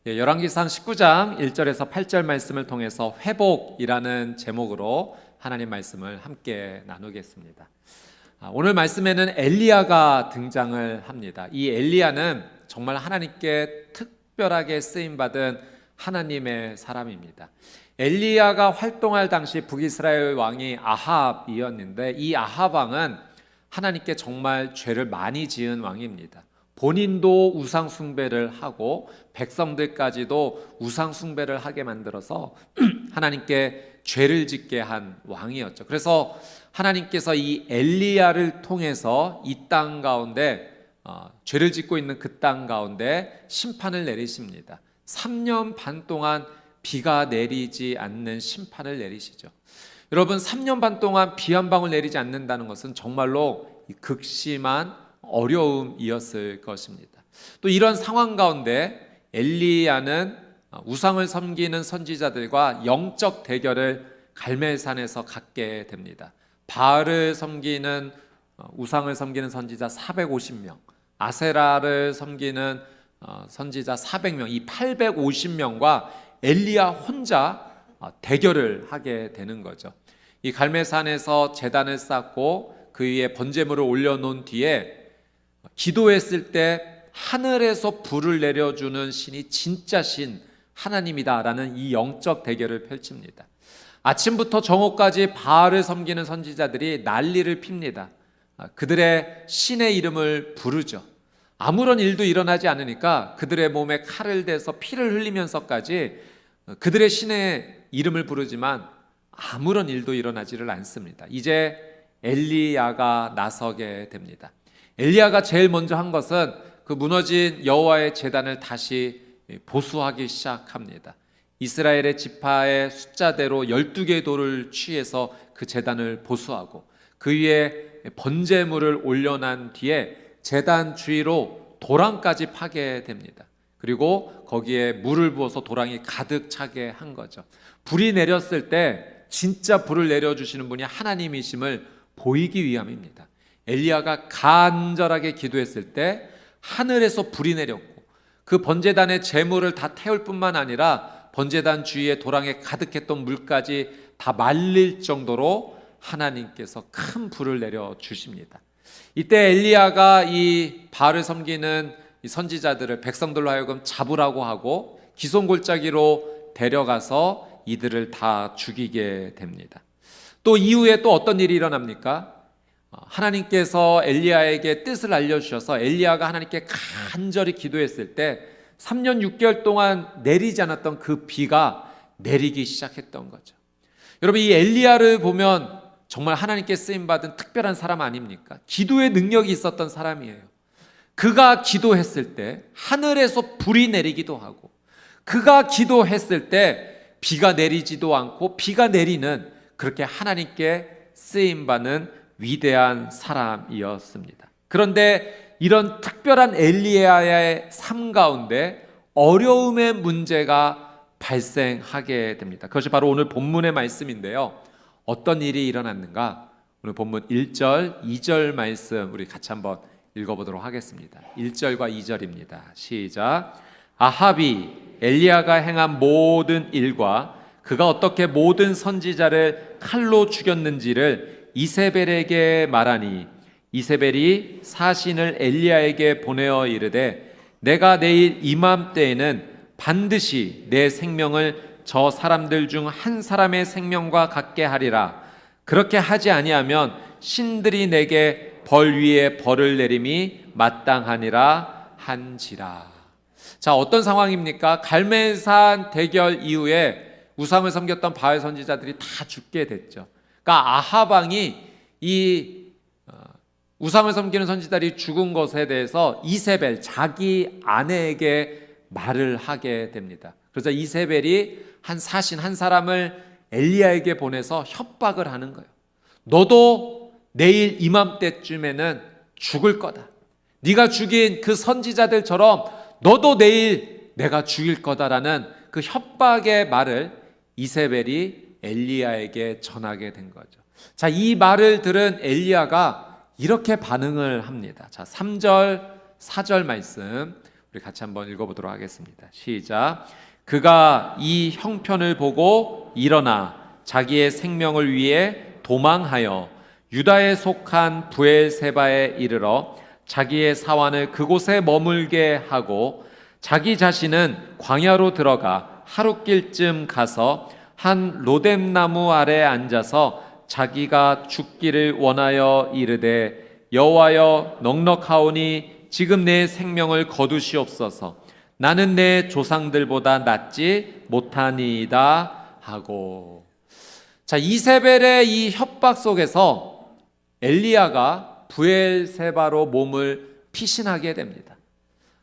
열왕기상 19장 1절에서 8절 말씀을 통해서 회복이라는 제목으로 하나님 말씀을 함께 나누겠습니다. 오늘 말씀에는 엘리야가 등장을 합니다. 이 엘리야는 정말 하나님께 특별하게 쓰임받은 하나님의 사람입니다. 엘리야가 활동할 당시 북이스라엘 왕이 아합이었는데, 이 아합 왕은 하나님께 정말 죄를 많이 지은 왕입니다. 본인도 우상 숭배를 하고 백성들까지도 우상 숭배를 하게 만들어서 하나님께 죄를 짓게 한 왕이었죠. 그래서 하나님께서 이 엘리야를 통해서 이 땅 가운데 죄를 짓고 있는 그 땅 가운데 심판을 내리십니다. 3년 반 동안 비가 내리지 않는 심판을 내리시죠. 여러분, 3년 반 동안 비 한 방울 내리지 않는다는 것은 정말로 극심한 어려움이었을 것입니다. 또 이런 상황 가운데 엘리야는 우상을 섬기는 선지자들과 영적 대결을 갈멜산에서 갖게 됩니다. 바알을 섬기는 우상을 섬기는 선지자 450명, 아세라를 섬기는 선지자 400명, 이 850명과 엘리야 혼자 대결을 하게 되는 거죠. 이 갈멜산에서 제단을 쌓고 그 위에 번제물을 올려놓은 뒤에 기도했을 때 하늘에서 불을 내려주는 신이 진짜 신 하나님이다라는 이 영적 대결을 펼칩니다. 아침부터 정오까지 바알을 섬기는 선지자들이 난리를 핍니다. 그들의 신의 이름을 부르죠. 아무런 일도 일어나지 않으니까 그들의 몸에 칼을 대서 피를 흘리면서까지 그들의 신의 이름을 부르지만 아무런 일도 일어나지를 않습니다. 이제 엘리야가 나서게 됩니다. 엘리야가 제일 먼저 한 것은 그 무너진 여호와의 제단을 다시 보수하기 시작합니다. 이스라엘의 지파의 숫자대로 12개의 돌을 취해서 그 제단을 보수하고 그 위에 번제물을 올려놓은 뒤에 제단 주위로 도랑까지 파게 됩니다. 그리고 거기에 물을 부어서 도랑이 가득 차게 한 거죠. 불이 내렸을 때 진짜 불을 내려주시는 분이 하나님이심을 보이기 위함입니다. 엘리야가 간절하게 기도했을 때 하늘에서 불이 내렸고 그 번제단의 제물을 다 태울 뿐만 아니라 번제단 주위에 도랑에 가득했던 물까지 다 말릴 정도로 하나님께서 큰 불을 내려주십니다. 이때 엘리야가 이 바알을 섬기는 이 선지자들을 백성들로 하여금 잡으라고 하고 기손골짜기로 데려가서 이들을 다 죽이게 됩니다. 또 이후에 또 어떤 일이 일어납니까? 하나님께서 엘리야에게 뜻을 알려주셔서 엘리야가 하나님께 간절히 기도했을 때 3년 6개월 동안 내리지 않았던 그 비가 내리기 시작했던 거죠. 여러분, 이 엘리야를 보면 정말 하나님께 쓰임받은 특별한 사람 아닙니까? 기도의 능력이 있었던 사람이에요. 그가 기도했을 때 하늘에서 불이 내리기도 하고 그가 기도했을 때 비가 내리지도 않고 비가 내리는 그렇게 하나님께 쓰임받는 위대한 사람이었습니다. 그런데 이런 특별한 엘리야의 삶 가운데 어려움의 문제가 발생하게 됩니다. 그것이 바로 오늘 본문의 말씀인데요. 어떤 일이 일어났는가? 오늘 본문 1절, 2절 말씀 우리 같이 한번 읽어보도록 하겠습니다. 1절과 2절입니다. 시작. 아합이 엘리야가 행한 모든 일과 그가 어떻게 모든 선지자를 칼로 죽였는지를 이세벨에게 말하니 이세벨이 사신을 엘리야에게 보내어 이르되 내가 내일 이맘때에는 반드시 내 생명을 저 사람들 중 한 사람의 생명과 같게 하리라. 그렇게 하지 아니하면 신들이 내게 벌 위에 벌을 내림이 마땅하니라 한지라. 자, 어떤 상황입니까? 갈멜산 대결 이후에 우상을 섬겼던 바알 선지자들이 다 죽게 됐죠. 그러니까 아합 왕이 이 우상을 섬기는 선지자들이 죽은 것에 대해서 이세벨 자기 아내에게 말을 하게 됩니다. 그래서 이세벨이 한 사신 한 사람을 엘리야에게 보내서 협박을 하는 거예요. 너도 내일 이맘때쯤에는 죽을 거다. 네가 죽인 그 선지자들처럼 너도 내일 내가 죽일 거다라는 그 협박의 말을 이세벨이 엘리야에게 전하게 된 거죠. 자, 이 말을 들은 엘리야가 이렇게 반응을 합니다. 자, 3절, 4절 말씀 우리 같이 한번 읽어보도록 하겠습니다. 시작. 그가 이 형편을 보고 일어나 자기의 생명을 위해 도망하여 유다에 속한 브엘세바에 이르러 자기의 사환을 그곳에 머물게 하고 자기 자신은 광야로 들어가 하룻길쯤 가서 한 로뎀나무 아래 앉아서 자기가 죽기를 원하여 이르되 여호와여 넉넉하오니 지금 내 생명을 거두시옵소서. 나는 내 조상들보다 낫지 못하니이다 하고. 자, 이세벨의 이 협박 속에서 엘리야가 브엘세바로 몸을 피신하게 됩니다.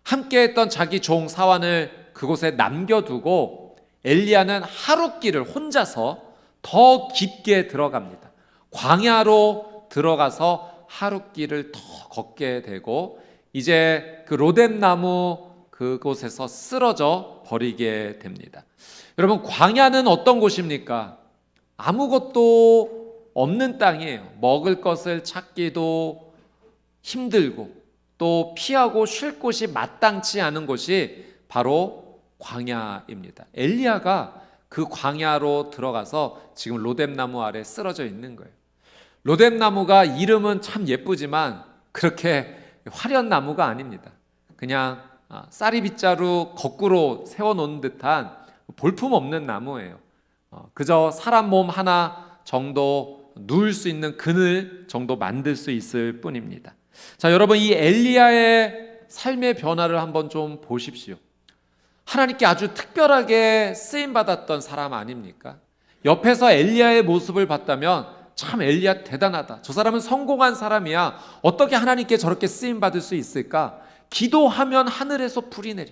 함께했던 자기 종 사환을 그곳에 남겨두고 엘리야는 하룻길을 혼자서 더 깊게 들어갑니다. 광야로 들어가서 하룻길을 더 걷게 되고 이제 그 로뎀나무 그곳에서 쓰러져 버리게 됩니다. 여러분, 광야는 어떤 곳입니까? 아무것도 없는 땅이에요. 먹을 것을 찾기도 힘들고 또 피하고 쉴 곳이 마땅치 않은 곳이 바로 광야입니다. 엘리야가 그 광야로 들어가서 지금 로뎀나무 아래 쓰러져 있는 거예요. 로뎀나무가 이름은 참 예쁘지만 그렇게 화려한 나무가 아닙니다. 그냥 쌀이 빗자루 거꾸로 세워놓은 듯한 볼품없는 나무예요. 그저 사람 몸 하나 정도 누울 수 있는 그늘 정도 만들 수 있을 뿐입니다. 자, 여러분, 이 엘리야의 삶의 변화를 한번 좀 보십시오. 하나님께 아주 특별하게 쓰임받았던 사람 아닙니까? 옆에서 엘리야의 모습을 봤다면 참 엘리야 대단하다. 저 사람은 성공한 사람이야. 어떻게 하나님께 저렇게 쓰임받을 수 있을까? 기도하면 하늘에서 불이 내려.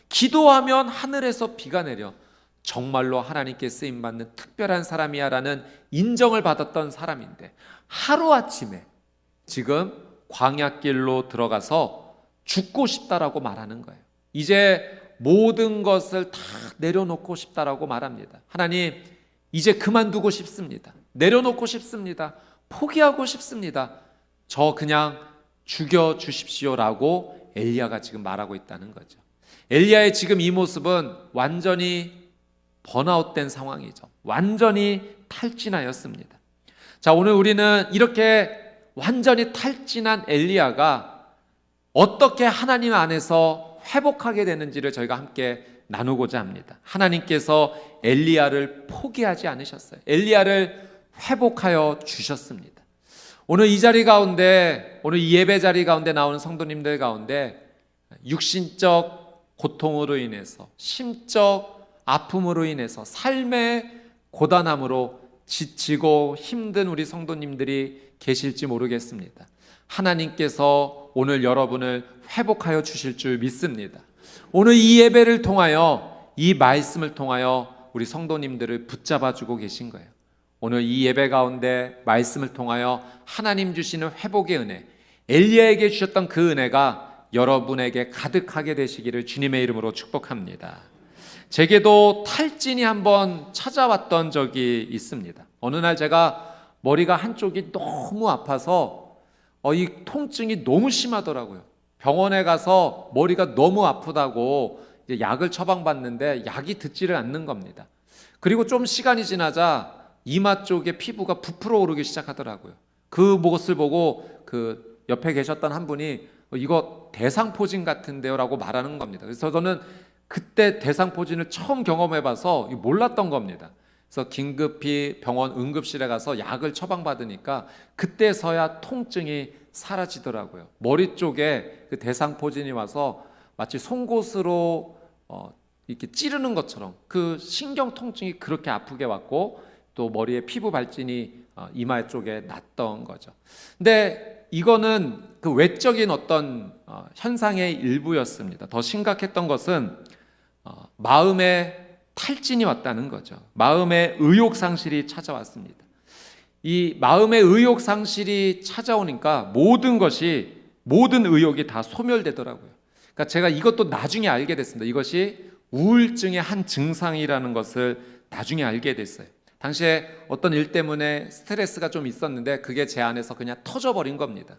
기도하면 하늘에서 비가 내려. 정말로 하나님께 쓰임받는 특별한 사람이야 라는 인정을 받았던 사람인데 하루아침에 지금 광야길로 들어가서 죽고 싶다라고 말하는 거예요. 이제 모든 것을 다 내려놓고 싶다라고 말합니다. 하나님, 이제 그만두고 싶습니다. 내려놓고 싶습니다. 포기하고 싶습니다. 저 그냥 죽여주십시오라고 엘리야가 지금 말하고 있다는 거죠. 엘리야의 지금 이 모습은 완전히 번아웃된 상황이죠. 완전히 탈진하였습니다. 자, 오늘 우리는 이렇게 완전히 탈진한 엘리야가 어떻게 하나님 안에서 회복하게 되는지를 저희가 함께 나누고자 합니다. 하나님께서 엘리야를 포기하지 않으셨어요. 엘리야를 회복하여 주셨습니다. 오늘 이 자리 가운데, 오늘 이 예배 자리 가운데 나오는 성도님들 가운데 육신적 고통으로 인해서, 심적 아픔으로 인해서, 삶의 고단함으로 지치고 힘든 우리 성도님들이 계실지 모르겠습니다. 하나님께서 오늘 여러분을 회복하여 주실 줄 믿습니다. 오늘 이 예배를 통하여, 이 말씀을 통하여 우리 성도님들을 붙잡아 주고 계신 거예요. 오늘 이 예배 가운데 말씀을 통하여 하나님 주시는 회복의 은혜, 엘리야에게 주셨던 그 은혜가 여러분에게 가득하게 되시기를 주님의 이름으로 축복합니다. 제게도 탈진이 한번 찾아왔던 적이 있습니다. 어느 날 제가 머리가 한쪽이 너무 아파서 이 통증이 너무 심하더라고요. 병원에 가서 머리가 너무 아프다고 이제 약을 처방받는데 약이 듣지를 않는 겁니다. 그리고 좀 시간이 지나자 이마 쪽에 피부가 부풀어 오르기 시작하더라고요. 그 모습을 보고 그 옆에 계셨던 한 분이 이거 대상포진 같은데요 라고 말하는 겁니다. 그래서 저는 그때 대상포진을 처음 경험해봐서 몰랐던 겁니다. 그래서 긴급히 병원 응급실에 가서 약을 처방받으니까 그때서야 통증이 사라지더라고요. 머리 쪽에 그 대상포진이 와서 마치 송곳으로 이렇게 찌르는 것처럼 그 신경 통증이 그렇게 아프게 왔고 또 머리에 피부 발진이 이마 쪽에 났던 거죠. 근데 이거는 그 외적인 어떤 현상의 일부였습니다. 더 심각했던 것은 마음에 탈진이 왔다는 거죠. 마음의 의욕 상실이 찾아왔습니다. 이 마음의 의욕 상실이 찾아오니까 모든 의욕이 다 소멸되더라고요. 그러니까 제가 이것도 나중에 알게 됐습니다. 이것이 우울증의 한 증상이라는 것을 나중에 알게 됐어요. 당시에 어떤 일 때문에 스트레스가 좀 있었는데 그게 제 안에서 그냥 터져버린 겁니다.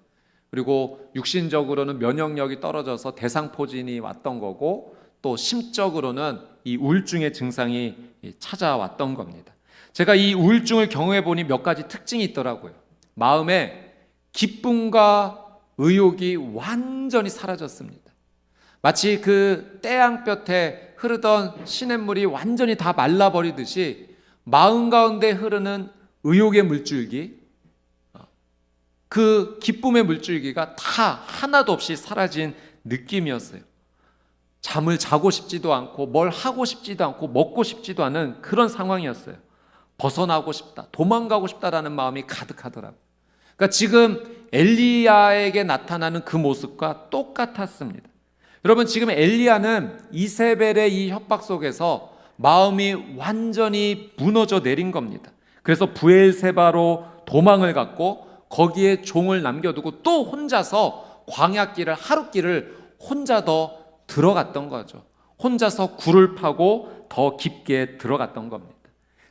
그리고 육신적으로는 면역력이 떨어져서 대상포진이 왔던 거고, 또 심적으로는 이 우울증의 증상이 찾아왔던 겁니다. 제가 이 우울증을 경험해 보니 몇 가지 특징이 있더라고요. 마음에 기쁨과 의욕이 완전히 사라졌습니다. 마치 그 태양볕에 흐르던 시냇물이 완전히 다 말라버리듯이 마음 가운데 흐르는 의욕의 물줄기, 그 기쁨의 물줄기가 다 하나도 없이 사라진 느낌이었어요. 잠을 자고 싶지도 않고 뭘 하고 싶지도 않고 먹고 싶지도 않은 그런 상황이었어요. 벗어나고 싶다, 도망가고 싶다라는 마음이 가득하더라고요. 그러니까 지금 엘리야에게 나타나는 그 모습과 똑같았습니다. 여러분, 지금 엘리야는 이세벨의 이 협박 속에서 마음이 완전히 무너져 내린 겁니다. 그래서 브엘세바로 도망을 갔고 거기에 종을 남겨두고 또 혼자서 광야길을, 하룻길을 혼자 더 들어갔던 거죠. 혼자서 굴을 파고 더 깊게 들어갔던 겁니다.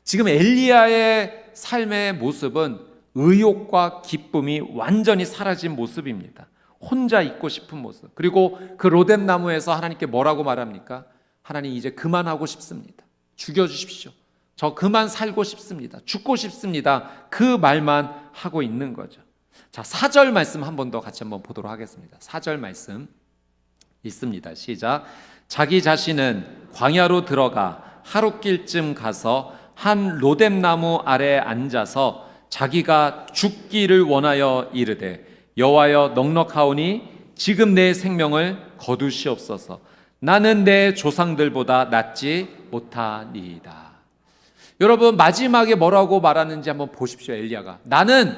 지금 엘리야의 삶의 모습은 의욕과 기쁨이 완전히 사라진 모습입니다. 혼자 있고 싶은 모습. 그리고 그 로뎀 나무에서 하나님께 뭐라고 말합니까? 하나님, 이제 그만하고 싶습니다. 죽여주십시오. 저 그만 살고 싶습니다. 죽고 싶습니다. 그 말만 하고 있는 거죠. 자, 4절 말씀 한 번 더 같이 한번 보도록 하겠습니다. 4절 말씀 있습니다. 시작. 자기 자신은 광야로 들어가 하룻길쯤 가서 한 로뎀 나무 아래에 앉아서 자기가 죽기를 원하여 이르되, 여호와여, 넉넉하오니 지금 내 생명을 거두시옵소서. 나는 내 조상들보다 낫지 못하니이다. 여러분, 마지막에 뭐라고 말하는지 한번 보십시오. 엘리야가, 나는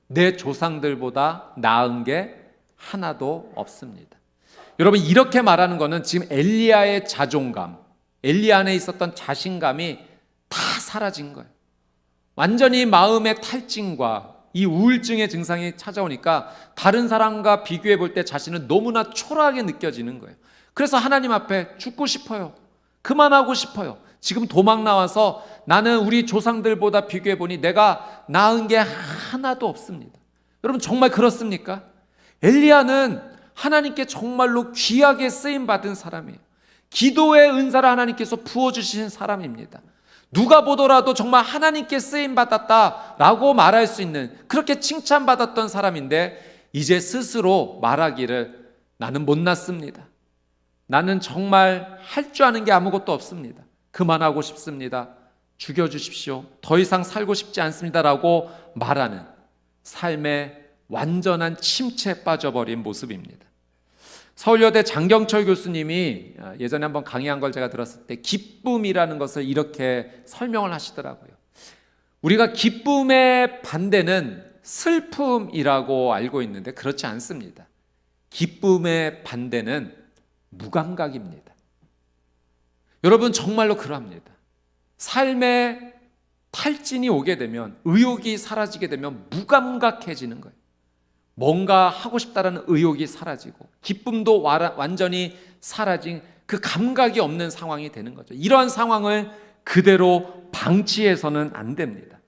내 조상들보다 나은 게 하나도 없습니다. 여러분, 이렇게 말하는 것은 지금 엘리야의 자존감, 엘리야 안에 있었던 자신감이 다 사라진 거예요. 완전히 마음의 탈진과 이 우울증의 증상이 찾아오니까 다른 사람과 비교해 볼 때 자신은 너무나 초라하게 느껴지는 거예요. 그래서 하나님 앞에 죽고 싶어요. 그만하고 싶어요. 지금 도망 나와서 나는 우리 조상들보다 비교해 보니 내가 나은 게 하나도 없습니다. 여러분, 정말 그렇습니까? 엘리야는 하나님께 정말로 귀하게 쓰임 받은 사람이에요. 기도의 은사를 하나님께서 부어주신 사람입니다. 누가 보더라도 정말 하나님께 쓰임 받았다라고 말할 수 있는, 그렇게 칭찬받았던 사람인데 이제 스스로 말하기를, 나는 못났습니다. 나는 정말 할 줄 아는 게 아무것도 없습니다. 그만하고 싶습니다. 죽여주십시오. 더 이상 살고 싶지 않습니다라고 말하는 삶의 완전한 침체에 빠져버린 모습입니다. 서울여대 장경철 교수님이 예전에 한번 강의한 걸 제가 들었을 때 기쁨이라는 것을 이렇게 설명을 하시더라고요. 우리가 기쁨의 반대는 슬픔이라고 알고 있는데 그렇지 않습니다. 기쁨의 반대는 무감각입니다. 여러분, 정말로 그러합니다. 삶에 탈진이 오게 되면, 의욕이 사라지게 되면 무감각해지는 거예요. 뭔가 하고 싶다라는 의욕이 사라지고 기쁨도 완전히 사라진 그 감각이 없는 상황이 되는 거죠. 이러한 상황을 그대로 방치해서는 안 됩니다.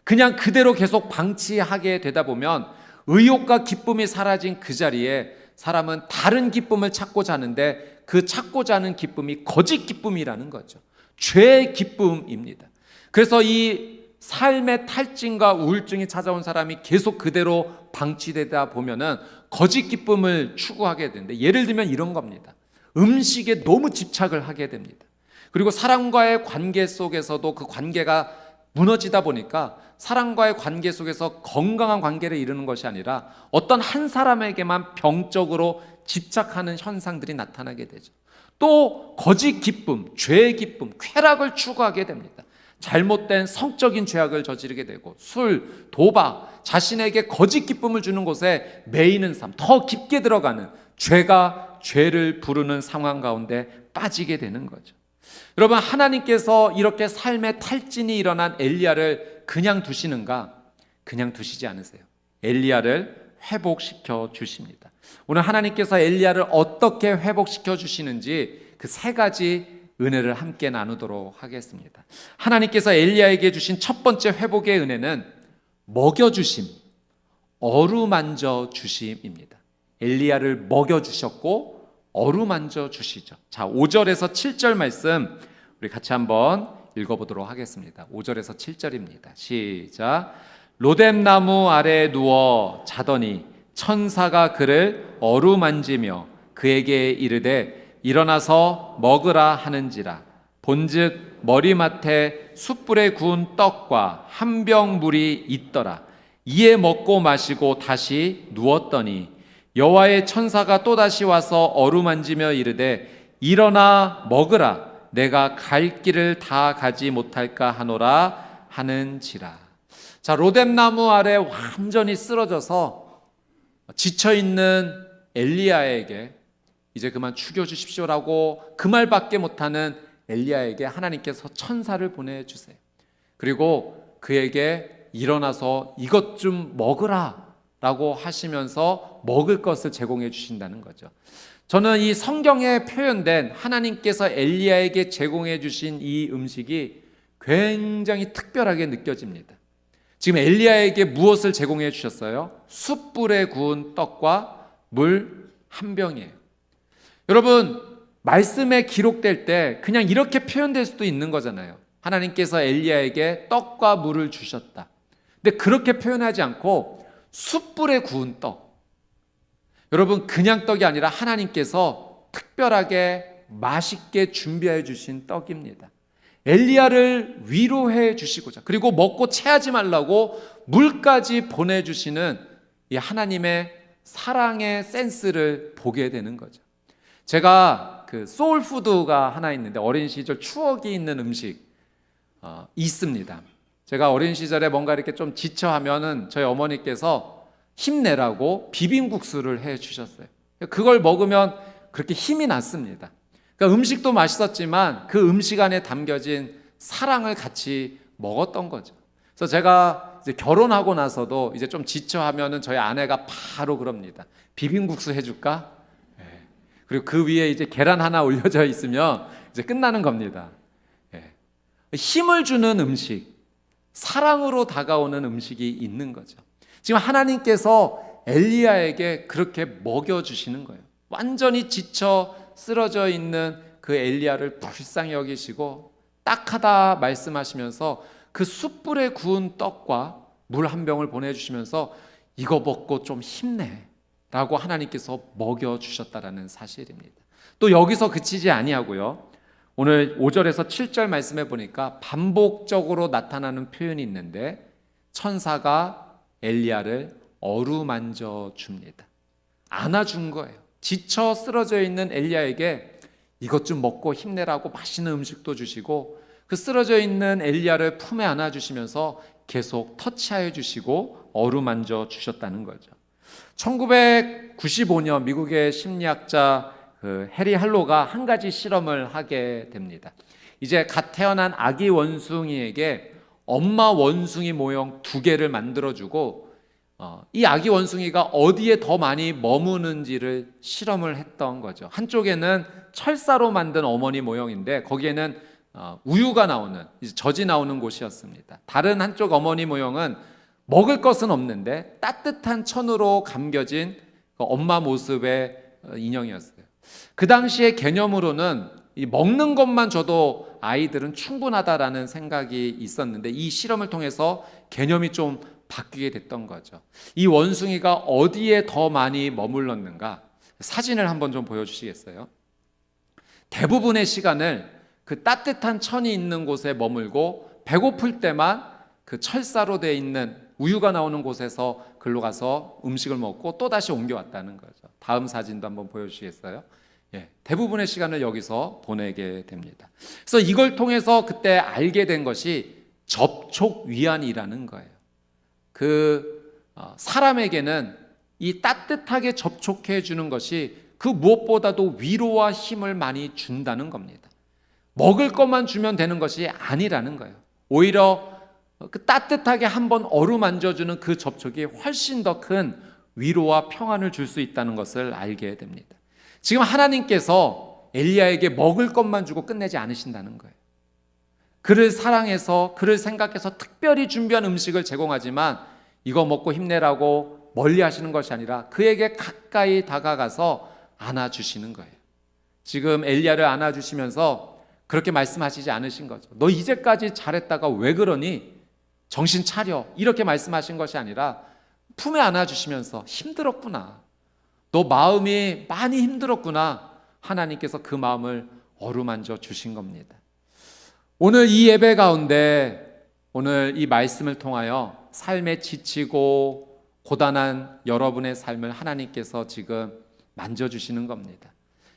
그냥 그대로 계속 방치하게 되다 보면 의욕과 기쁨이 사라진 그 자리에 사람은 다른 기쁨을 찾고자 하는데 그 찾고자 하는 기쁨이 거짓 기쁨이라는 거죠. 죄의 기쁨입니다. 그래서 이 삶의 탈진과 우울증이 찾아온 사람이 계속 그대로 방치되다 보면은 거짓 기쁨을 추구하게 되는데, 예를 들면 이런 겁니다. 음식에 너무 집착을 하게 됩니다. 그리고 사람과의 관계 속에서도 그 관계가 무너지다 보니까 사람과의 관계 속에서 건강한 관계를 이루는 것이 아니라 어떤 한 사람에게만 병적으로 집착하는 현상들이 나타나게 되죠. 또 거짓 기쁨, 죄의 기쁨, 쾌락을 추구하게 됩니다. 잘못된 성적인 죄악을 저지르게 되고 술, 도박, 자신에게 거짓 기쁨을 주는 곳에 매이는 삶, 더 깊게 들어가는 죄가 죄를 부르는 상황 가운데 빠지게 되는 거죠. 여러분, 하나님께서 이렇게 삶의 탈진이 일어난 엘리야를 그냥 두시는가? 그냥 두시지 않으세요. 엘리야를 회복시켜 주십니다. 오늘 하나님께서 엘리야를 어떻게 회복시켜 주시는지 그 세 가지 은혜를 함께 나누도록 하겠습니다. 하나님께서 엘리야에게 주신 첫 번째 회복의 은혜는 먹여주심, 어루만져 주심입니다. 엘리야를 먹여 주셨고 어루만져 주시죠. 자, 5절에서 7절 말씀 우리 같이 한번 읽어보도록 하겠습니다. 5절에서 7절입니다. 시작. 로뎀나무 아래에 누워 자더니 천사가 그를 어루만지며 그에게 이르되 일어나서 먹으라 하는지라. 본즉 머리맡에 숯불에 구운 떡과 한 병 물이 있더라. 이에 먹고 마시고 다시 누웠더니 여호와의 천사가 또다시 와서 어루만지며 이르되 일어나 먹으라. 내가 갈 길을 다 가지 못할까 하노라 하는지라. 자, 로뎀나무 아래 완전히 쓰러져서 지쳐있는 엘리야에게 이제 그만 죽여주십시오라고 그 말밖에 못하는 엘리야에게 하나님께서 천사를 보내주세요. 그리고 그에게 일어나서 이것 좀 먹으라 라고 하시면서 먹을 것을 제공해 주신다는 거죠. 저는 이 성경에 표현된 하나님께서 엘리야에게 제공해 주신 이 음식이 굉장히 특별하게 느껴집니다. 지금 엘리야에게 무엇을 제공해 주셨어요? 숯불에 구운 떡과 물 한 병이에요. 여러분, 말씀에 기록될 때 그냥 이렇게 표현될 수도 있는 거잖아요. 하나님께서 엘리야에게 떡과 물을 주셨다. 근데 그렇게 표현하지 않고 숯불에 구운 떡. 여러분, 그냥 떡이 아니라 하나님께서 특별하게 맛있게 준비해 주신 떡입니다. 엘리야를 위로해 주시고자, 그리고 먹고 체하지 말라고 물까지 보내주시는 이 하나님의 사랑의 센스를 보게 되는 거죠. 제가 그 소울푸드가 하나 있는데 어린 시절 추억이 있는 음식 있습니다. 제가 어린 시절에 뭔가 이렇게 좀 지쳐하면은 저희 어머니께서 힘내라고 비빔국수를 해 주셨어요. 그걸 먹으면 그렇게 힘이 났습니다. 그러니까 음식도 맛있었지만 그 음식 안에 담겨진 사랑을 같이 먹었던 거죠. 그래서 제가 이제 결혼하고 나서도 이제 좀 지쳐하면은 저희 아내가 바로 그럽니다. 비빔국수 해줄까? 네. 그리고 그 위에 이제 계란 하나 올려져 있으면 이제 끝나는 겁니다. 네. 힘을 주는 음식, 사랑으로 다가오는 음식이 있는 거죠. 지금 하나님께서 엘리야에게 그렇게 먹여주시는 거예요. 완전히 지쳐 쓰러져 있는 그 엘리야를 불쌍히 여기시고 딱하다 말씀하시면서 그 숯불에 구운 떡과 물 한 병을 보내주시면서 이거 먹고 좀 힘내 라고 하나님께서 먹여주셨다라는 사실입니다. 또 여기서 그치지 아니하고요, 오늘 5절에서 7절 말씀해 보니까 반복적으로 나타나는 표현이 있는데 천사가 엘리야를 어루만져 줍니다. 안아준 거예요. 지쳐 쓰러져 있는 엘리야에게 이것 좀 먹고 힘내라고 맛있는 음식도 주시고 그 쓰러져 있는 엘리야를 품에 안아주시면서 계속 터치하여 주시고 어루만져 주셨다는 거죠. 1995년 미국의 심리학자 해리 할로가 한 가지 실험을 하게 됩니다. 이제 갓 태어난 아기 원숭이에게 엄마 원숭이 모형 2개를 만들어주고 이 아기 원숭이가 어디에 더 많이 머무는지를 실험을 했던 거죠. 한쪽에는 철사로 만든 어머니 모형인데 거기에는 우유가 나오는, 이제 젖이 나오는 곳이었습니다. 다른 한쪽 어머니 모형은 먹을 것은 없는데 따뜻한 천으로 감겨진 엄마 모습의 인형이었어요. 그 당시의 개념으로는 이 먹는 것만 줘도 아이들은 충분하다라는 생각이 있었는데 이 실험을 통해서 개념이 좀 바뀌게 됐던 거죠. 이 원숭이가 어디에 더 많이 머물렀는가? 사진을 한번 좀 보여주시겠어요? 대부분의 시간을 그 따뜻한 천이 있는 곳에 머물고 배고플 때만 그 철사로 되어 있는 우유가 나오는 곳에서 글로 가서 음식을 먹고 또다시 옮겨왔다는 거죠. 다음 사진도 한번 보여주시겠어요? 예, 대부분의 시간을 여기서 보내게 됩니다. 그래서 이걸 통해서 그때 알게 된 것이 접촉 위안이라는 거예요. 사람에게는 이 따뜻하게 접촉해 주는 것이 그 무엇보다도 위로와 힘을 많이 준다는 겁니다. 먹을 것만 주면 되는 것이 아니라는 거예요. 오히려 그 따뜻하게 한번 어루만져주는 그 접촉이 훨씬 더 큰 위로와 평안을 줄 수 있다는 것을 알게 됩니다. 지금 하나님께서 엘리야에게 먹을 것만 주고 끝내지 않으신다는 거예요. 그를 사랑해서 그를 생각해서 특별히 준비한 음식을 제공하지만 이거 먹고 힘내라고 멀리 하시는 것이 아니라 그에게 가까이 다가가서 안아주시는 거예요. 지금 엘리야를 안아주시면서 그렇게 말씀하시지 않으신 거죠. 너 이제까지 잘했다가 왜 그러니? 정신 차려. 이렇게 말씀하신 것이 아니라 품에 안아주시면서 힘들었구나. 너 마음이 많이 힘들었구나. 하나님께서 그 마음을 어루만져 주신 겁니다. 오늘 이 예배 가운데 오늘 이 말씀을 통하여 삶에 지치고 고단한 여러분의 삶을 하나님께서 지금 만져주시는 겁니다.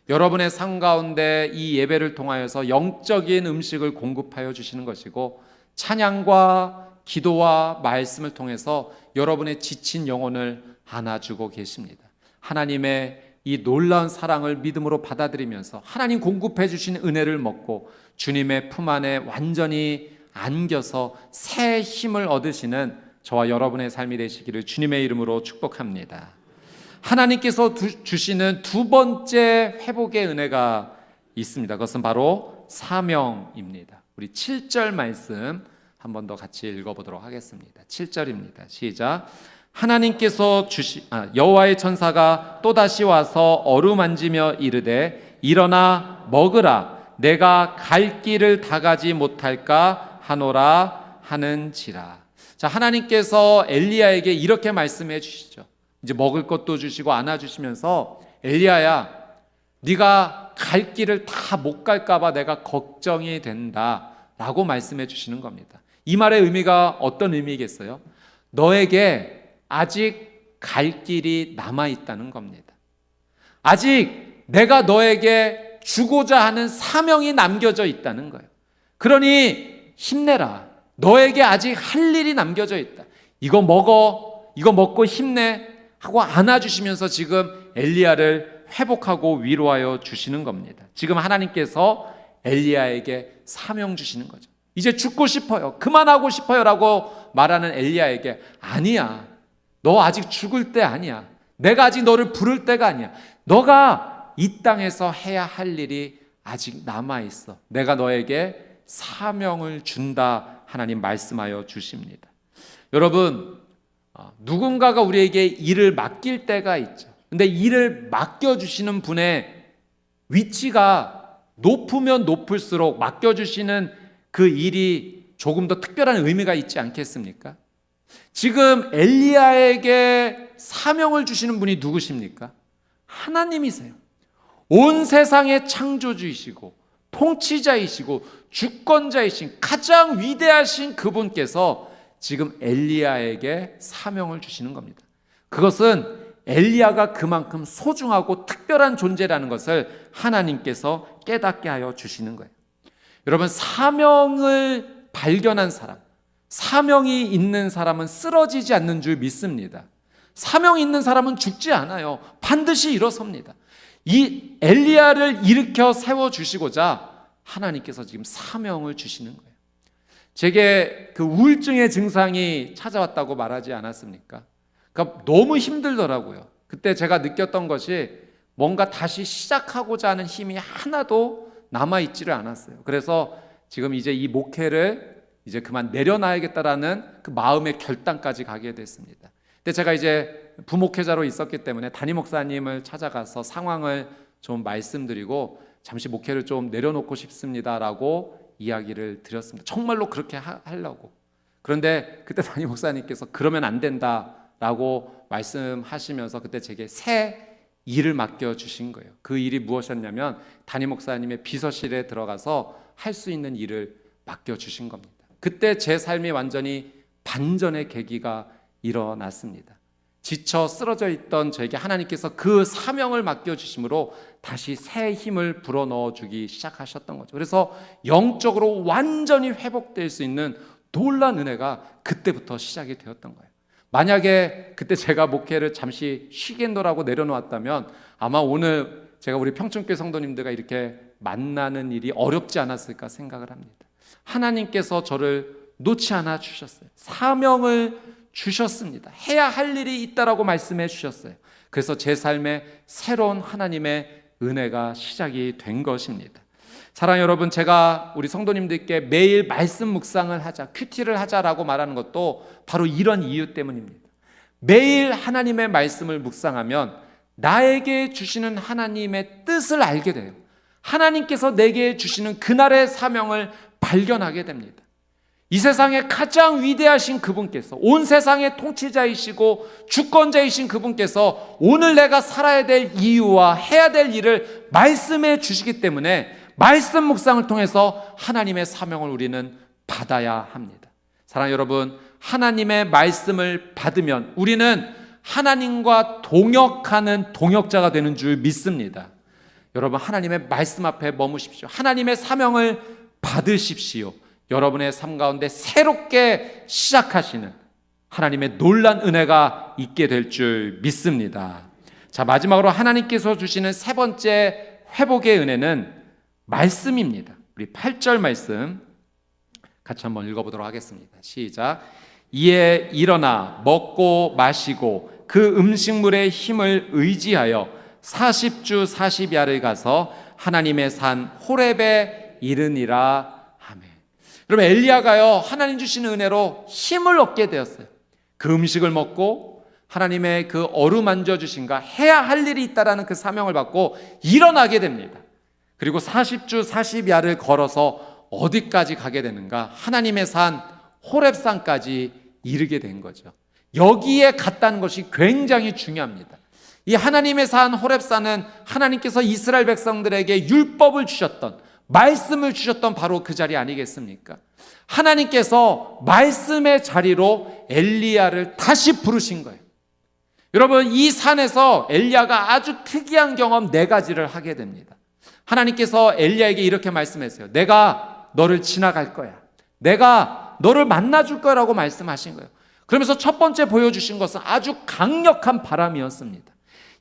여러분의 삶 가운데 이 예배를 통하여서 영적인 음식을 공급하여 주시는 것이고 찬양과 기도와 말씀을 통해서 여러분의 지친 영혼을 안아주고 계십니다. 하나님의 이 놀라운 사랑을 믿음으로 받아들이면서 하나님 공급해 주신 은혜를 먹고 주님의 품 안에 완전히 안겨서 새 힘을 얻으시는 저와 여러분의 삶이 되시기를 주님의 이름으로 축복합니다. 하나님께서 주시는 두 번째 회복의 은혜가 있습니다. 그것은 바로 사명입니다. 우리 7절 말씀 한 번 더 같이 읽어보도록 하겠습니다. 7절입니다. 시작. 하나님께서 여호와의 천사가 또다시 와서 어루만지며 이르되 일어나 먹으라 내가 갈 길을 다 가지 못할까 하노라 하는지라. 자, 하나님께서 엘리야에게 이렇게 말씀해 주시죠. 이제 먹을 것도 주시고 안아주시면서 엘리야야 네가 갈 길을 다 못 갈까 봐 내가 걱정이 된다 라고 말씀해 주시는 겁니다. 이 말의 의미가 어떤 의미겠어요? 너에게 아직 갈 길이 남아있다는 겁니다. 아직 내가 너에게 주고자 하는 사명이 남겨져 있다는 거예요. 그러니 힘내라. 너에게 아직 할 일이 남겨져 있다. 이거 먹어. 이거 먹고 힘내. 하고 안아주시면서 지금 엘리야를 회복하고 위로하여 주시는 겁니다. 지금 하나님께서 엘리야에게 사명 주시는 거죠. 이제 죽고 싶어요. 그만하고 싶어요. 라고 말하는 엘리야에게 아니야. 너 아직 죽을 때 아니야. 내가 아직 너를 부를 때가 아니야. 너가 이 땅에서 해야 할 일이 아직 남아있어. 내가 너에게 사명을 준다. 하나님 말씀하여 주십니다. 여러분, 누군가가 우리에게 일을 맡길 때가 있죠. 근데 일을 맡겨주시는 분의 위치가 높으면 높을수록 맡겨주시는 그 일이 조금 더 특별한 의미가 있지 않겠습니까? 지금 엘리야에게 사명을 주시는 분이 누구십니까? 하나님이세요. 온 세상의 창조주이시고 통치자이시고 주권자이신 가장 위대하신 그분께서 지금 엘리야에게 사명을 주시는 겁니다. 그것은 엘리야가 그만큼 소중하고 특별한 존재라는 것을 하나님께서 깨닫게 하여 주시는 거예요. 여러분, 사명을 발견한 사람, 사명이 있는 사람은 쓰러지지 않는 줄 믿습니다. 사명이 있는 사람은 죽지 않아요. 반드시 일어섭니다. 이 엘리야를 일으켜 세워주시고자 하나님께서 지금 사명을 주시는 거예요. 제게 그 우울증의 증상이 찾아왔다고 말하지 않았습니까? 그러니까 너무 힘들더라고요. 그때 제가 느꼈던 것이 뭔가 다시 시작하고자 하는 힘이 하나도 남아있지를 않았어요. 그래서 지금 이제 이 목회를 이제 그만 내려놔야겠다라는 그 마음의 결단까지 가게 됐습니다. 근데 제가 이제 부목회자로 있었기 때문에 담임 목사님을 찾아가서 상황을 좀 말씀드리고 잠시 목회를 좀 내려놓고 싶습니다라고 이야기를 드렸습니다. 정말로 그렇게 하려고. 그런데 그때 담임 목사님께서 그러면 안 된다라고 말씀하시면서 그때 제게 새 일을 맡겨주신 거예요. 그 일이 무엇이었냐면 담임 목사님의 비서실에 들어가서 할 수 있는 일을 맡겨주신 겁니다. 그때 제 삶이 완전히 반전의 계기가 일어났습니다. 지쳐 쓰러져 있던 저에게 하나님께서 그 사명을 맡겨주심으로 다시 새 힘을 불어넣어주기 시작하셨던 거죠. 그래서 영적으로 완전히 회복될 수 있는 놀라운 은혜가 그때부터 시작이 되었던 거예요. 만약에 그때 제가 목회를 잠시 쉬겠노라고 내려놓았다면 아마 오늘 제가 우리 평촌교회 성도님들과 이렇게 만나는 일이 어렵지 않았을까 생각을 합니다. 하나님께서 저를 놓지 않아 주셨어요. 사명을 주셨습니다. 해야 할 일이 있다라고 말씀해 주셨어요. 그래서 제 삶에 새로운 하나님의 은혜가 시작이 된 것입니다. 사랑하는 여러분, 제가 우리 성도님들께 매일 말씀 묵상을 하자, 큐티를 하자라고 말하는 것도 바로 이런 이유 때문입니다. 매일 하나님의 말씀을 묵상하면 나에게 주시는 하나님의 뜻을 알게 돼요. 하나님께서 내게 주시는 그날의 사명을 발견하게 됩니다. 이 세상에 가장 위대하신 그분께서, 온 세상의 통치자이시고 주권자이신 그분께서 오늘 내가 살아야 될 이유와 해야 될 일을 말씀해 주시기 때문에 말씀 묵상을 통해서 하나님의 사명을 우리는 받아야 합니다. 사랑하는 여러분, 하나님의 말씀을 받으면 우리는 하나님과 동역하는 동역자가 되는 줄 믿습니다. 여러분, 하나님의 말씀 앞에 머무십시오. 하나님의 사명을 받으십시오. 여러분의 삶 가운데 새롭게 시작하시는 하나님의 놀란 은혜가 있게 될 줄 믿습니다. 자, 마지막으로 하나님께서 주시는 세 번째 회복의 은혜는 말씀입니다. 우리 8절 말씀 같이 한번 읽어보도록 하겠습니다. 시작. 이에 일어나 먹고 마시고 그 음식물의 힘을 의지하여 40주 40야를 가서 하나님의 산 호렙에 이르니라. 아멘. 여러분, 엘리야가요, 하나님 주시는 은혜로 힘을 얻게 되었어요. 그 음식을 먹고 하나님의 그 어루만져 주신가 해야 할 일이 있다라는 그 사명을 받고 일어나게 됩니다. 그리고 40주 40야를 걸어서 어디까지 가게 되는가? 하나님의 산 호렙산까지 이르게 된 거죠. 여기에 갔다는 것이 굉장히 중요합니다. 이 하나님의 산 호렙산은 하나님께서 이스라엘 백성들에게 율법을 주셨던, 말씀을 주셨던 바로 그 자리 아니겠습니까? 하나님께서 말씀의 자리로 엘리야를 다시 부르신 거예요. 여러분, 이 산에서 엘리야가 아주 특이한 경험 4가지를 하게 됩니다. 하나님께서 엘리야에게 이렇게 말씀했어요. 내가 너를 지나갈 거야. 내가 너를 만나줄 거라고 말씀하신 거예요. 그러면서 첫 번째 보여주신 것은 아주 강력한 바람이었습니다.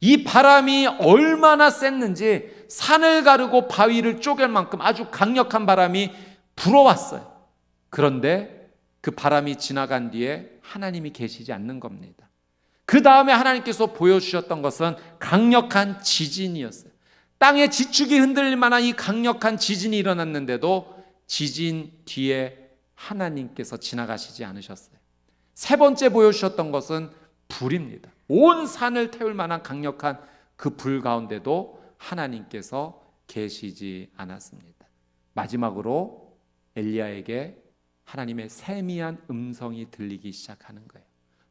이 바람이 얼마나 셌는지 산을 가르고 바위를 쪼갤 만큼 아주 강력한 바람이 불어왔어요. 그런데 그 바람이 지나간 뒤에 하나님이 계시지 않는 겁니다. 그 다음에 하나님께서 보여주셨던 것은 강력한 지진이었어요. 땅의 지축이 흔들릴 만한 이 강력한 지진이 일어났는데도 지진 뒤에 하나님께서 지나가시지 않으셨어요. 세 번째 보여주셨던 것은 불입니다. 온 산을 태울 만한 강력한 그 불 가운데도 하나님께서 계시지 않았습니다. 마지막으로 엘리야에게 하나님의 세미한 음성이 들리기 시작하는 거예요.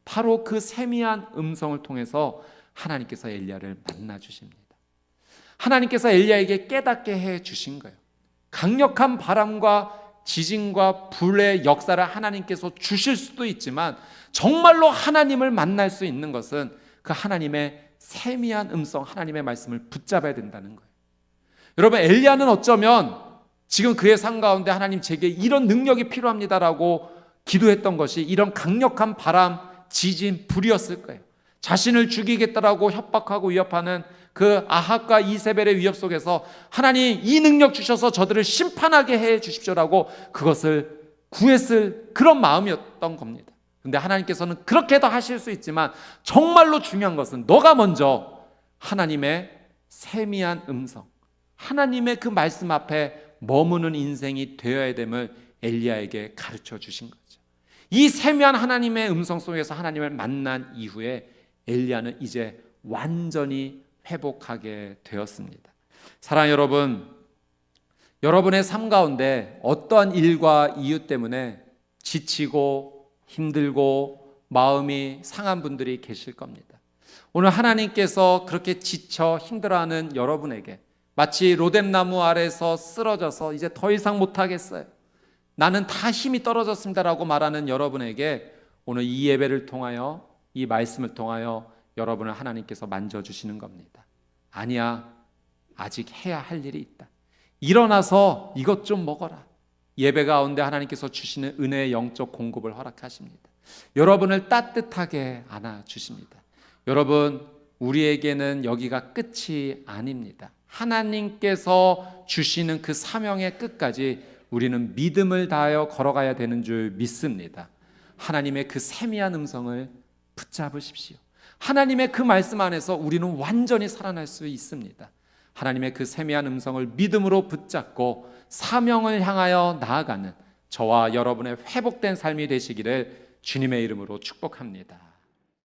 바로 그 세미한 음성을 통해서 하나님께서 엘리야를 만나 주십니다. 하나님께서 엘리야에게 깨닫게 해 주신 거예요. 강력한 바람과 지진과 불의 역사를 하나님께서 주실 수도 있지만 정말로 하나님을 만날 수 있는 것은 그 하나님의 세미한 음성, 하나님의 말씀을 붙잡아야 된다는 거예요. 여러분, 엘리야는 어쩌면 지금 그의 삶 가운데 하나님 제게 이런 능력이 필요합니다라고 기도했던 것이 이런 강력한 바람, 지진, 불이었을 거예요. 자신을 죽이겠다라고 협박하고 위협하는 그 아합과 이세벨의 위협 속에서 하나님 이 능력 주셔서 저들을 심판하게 해 주십시오라고 그것을 구했을 그런 마음이었던 겁니다. 그런데 하나님께서는 그렇게도 하실 수 있지만 정말로 중요한 것은 너가 먼저 하나님의 세미한 음성, 하나님의 그 말씀 앞에 머무는 인생이 되어야 됨을 엘리야에게 가르쳐 주신 거죠. 이 세미한 하나님의 음성 속에서 하나님을 만난 이후에 엘리야는 이제 완전히 회복하게 되었습니다. 사랑하는 여러분, 여러분의 삶 가운데 어떠한 일과 이유 때문에 지치고 힘들고 마음이 상한 분들이 계실 겁니다. 오늘 하나님께서 그렇게 지쳐 힘들어하는 여러분에게 마치 로뎀나무 아래서 쓰러져서 이제 더 이상 못하겠어요, 나는 다 힘이 떨어졌습니다라고 말하는 여러분에게 오늘 이 예배를 통하여, 이 말씀을 통하여 여러분을 하나님께서 만져주시는 겁니다. 아니야, 아직 해야 할 일이 있다. 일어나서 이것 좀 먹어라. 예배 가운데 하나님께서 주시는 은혜의 영적 공급을 허락하십니다. 여러분을 따뜻하게 안아주십니다. 여러분, 우리에게는 여기가 끝이 아닙니다. 하나님께서 주시는 그 사명의 끝까지 우리는 믿음을 다하여 걸어가야 되는 줄 믿습니다. 하나님의 그 세미한 음성을 붙잡으십시오. 하나님의 그 말씀 안에서 우리는 완전히 살아날 수 있습니다. 하나님의 그 세미한 음성을 믿음으로 붙잡고 사명을 향하여 나아가는 저와 여러분의 회복된 삶이 되시기를 주님의 이름으로 축복합니다.